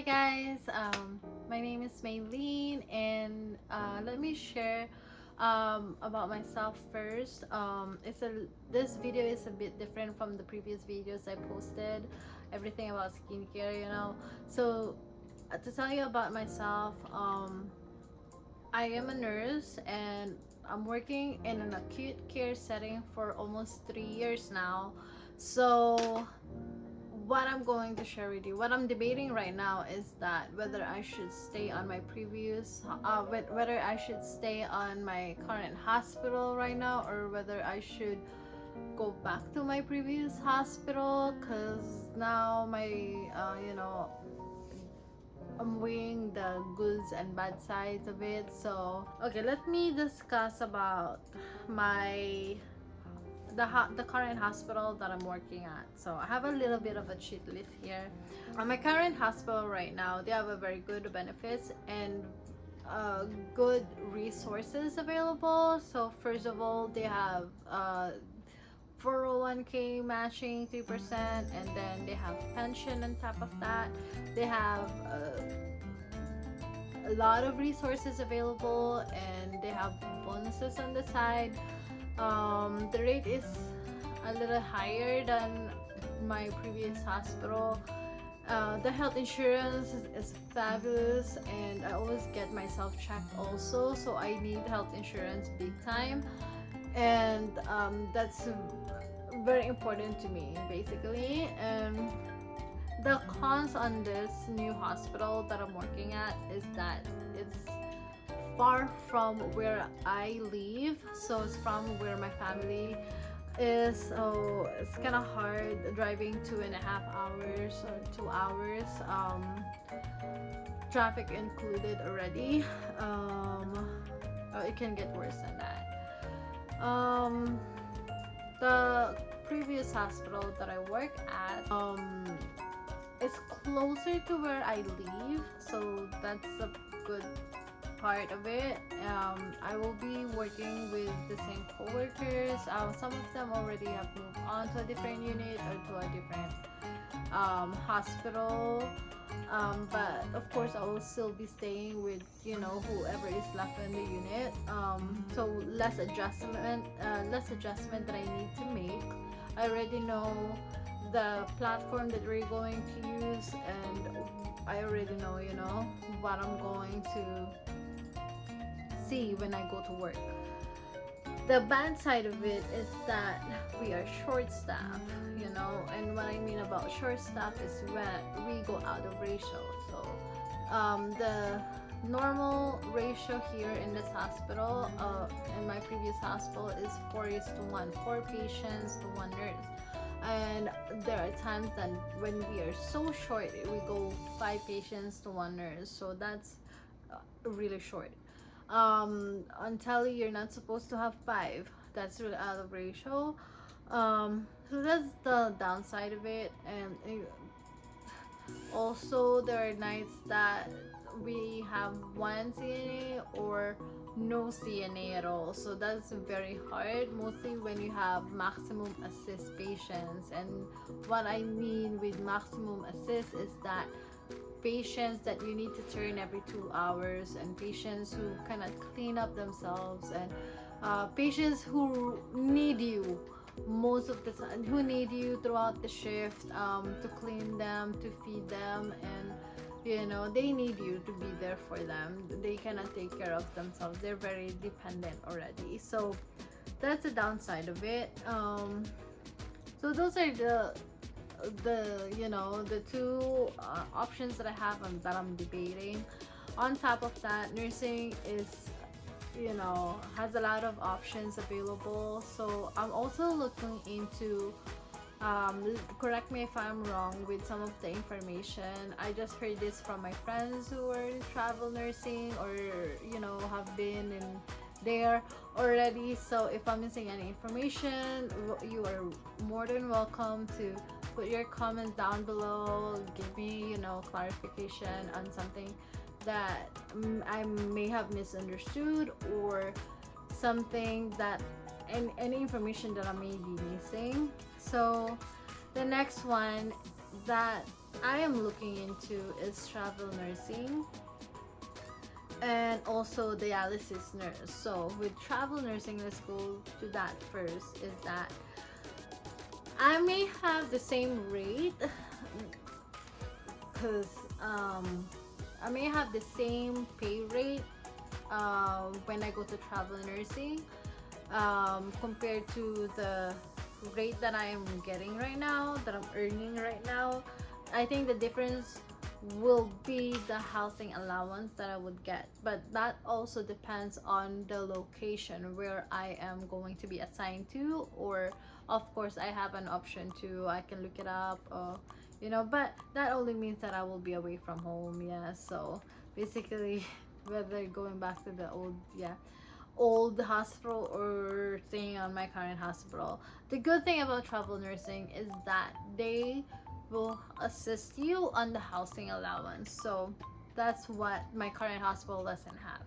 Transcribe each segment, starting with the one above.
guys, my name is Maylene, and let me share about myself first. This video is a bit different from the previous videos I posted, everything about skincare. So to tell you about myself, I am a nurse and I'm working in an acute care setting for almost 3 years now. So what I'm going to share with you, what I'm debating right now is that whether I should stay on my whether I should stay on my current hospital right now, or whether I should go back to my previous hospital, because now I'm weighing the goods and bad sides of it. So okay, let me discuss about my the current hospital that I'm working at. So I have a little bit of a cheat list here. On my current hospital right now, they have a very good benefits and good resources available. So first of all, they have 401k matching 3%, and then they have pension on top of that. They have a lot of resources available, and they have bonuses on the side. The rate is a little higher than my previous hospital. The health insurance is fabulous, and I always get myself checked also, so I need health insurance big time, and that's very important to me basically. And the cons on this new hospital that I'm working at is that it's far from where I live, so it's from where my family is, so it's kind of hard driving 2.5 hours or 2 hours, traffic included already. It can get worse than that. The previous hospital that I work at is closer to where I live, so that's a good part of it. I will be working with the same co-workers. Some of them already have moved on to a different unit or to a different hospital, but of course I will still be staying with whoever is left in the unit. So less adjustment that I need to make. I already know the platform that we're going to use, and I already know what I'm going to see when I go to work. The bad side of it is that we are short staffed, and what I mean about short staff is when we go out of ratio. So the normal ratio here in this hospital, in my previous hospital, is 4:1, 4 patients to 1 nurse. And there are times that when we are so short, we go 5 patients to 1 nurse, so that's really short. On tele, you're not supposed to have 5. That's really out of ratio. So that's the downside of it. And also there are nights that we have 1 CNA or no CNA at all, so that's very hard, mostly when you have maximum assist patients. And what I mean with maximum assist is that patients that you need to turn every 2 hours, and patients who cannot clean up themselves, and patients who need you most of the time, who need you throughout the shift, to clean them, to feed them, and they need you to be there for them. They cannot take care of themselves. They're very dependent already, so that's the downside of it. So those are the two options that I have and that I'm debating. On top of that, nursing is has a lot of options available, so I'm also looking into, correct me if I'm wrong with some of the information. I just heard this from my friends who are in travel nursing, or have been in there already. So if I'm missing any information, you are more than welcome to put your comments down below. Give me clarification on something that I may have misunderstood, or something that any information that I may be missing. So the next one that I am looking into is travel nursing and also dialysis nurse. So with travel nursing, let's go to that first. Is that I may have the same rate because I may have the same pay rate when I go to travel nursing compared to the rate that I am getting right now, that I'm earning right now. I think the difference will be the housing allowance that I would get, but that also depends on the location where I am going to be assigned to, or of course I have an option to, I can look it up, but that only means that I will be away from home. Yeah, so basically whether going back to the old hospital or staying on my current hospital. The good thing about travel nursing is that they will assist you on the housing allowance. So that's what my current hospital doesn't have.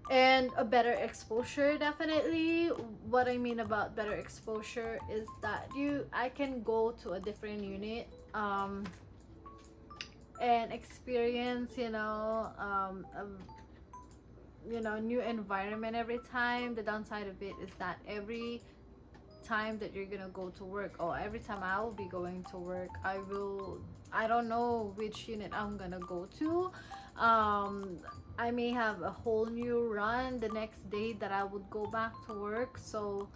And a better exposure, definitely. What I mean about better exposure is that I can go to a different unit and experience new environment every time. The downside of it is that every time that you're gonna go to work, or every time I will be going to work, I don't know which unit I'm gonna go to. I may have a whole new run the next day that I would go back to work. So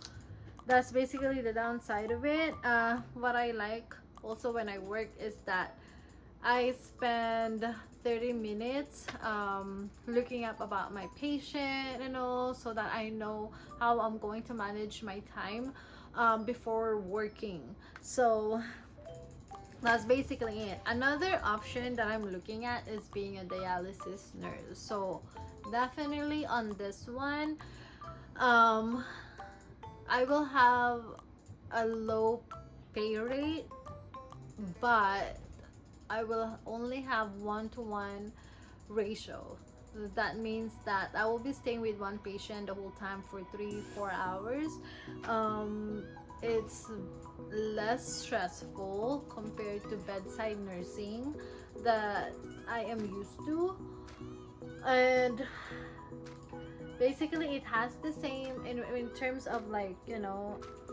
that's basically the downside of it. What I like also when I work is that I spend 30 minutes looking up about my patient and all, so that I know how I'm going to manage my time before working. So that's basically it. Another option that I'm looking at is being a dialysis nurse. So definitely on this one, um, I will have a low pay rate, but I will only have 1-to-1 ratio. That means that I will be staying with one patient the whole time for 3-4 hours. It's less stressful compared to bedside nursing that I am used to. And basically it has the same in terms of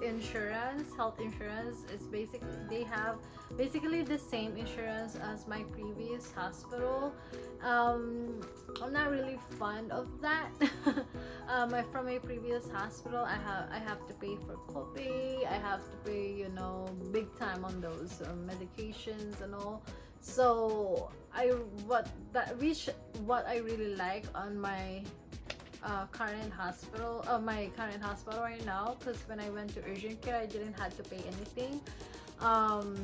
insurance. Health insurance is basically, they have basically the same insurance as my previous hospital. I'm not really fond of that. From my previous hospital, I have to pay for copay, I have to pay big time on those medications and all. So what I really like on my my current hospital right now, because when I went to urgent care, I didn't have to pay anything. um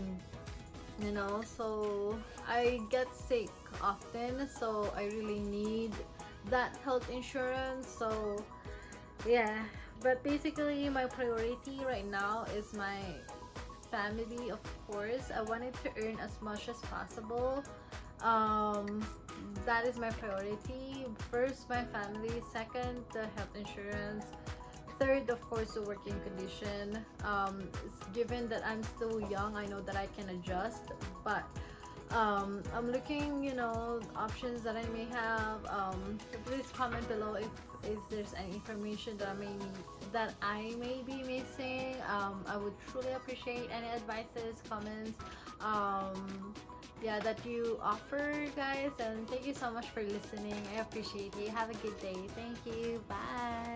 so I get sick often, so I really need that health insurance. So yeah, but basically my priority right now is my family. Of course, I wanted to earn as much as possible. um that is my priority. First, my family. Second, the health insurance. Third, of course, the working condition. Given that I'm still young, I know that I can adjust, but I'm looking, options that I may have. Please comment below if there's any information that I may be missing. I would truly appreciate any advices, comments, that you offer, guys. And thank you so much for listening. I appreciate you. Have a good day. Thank you. Bye.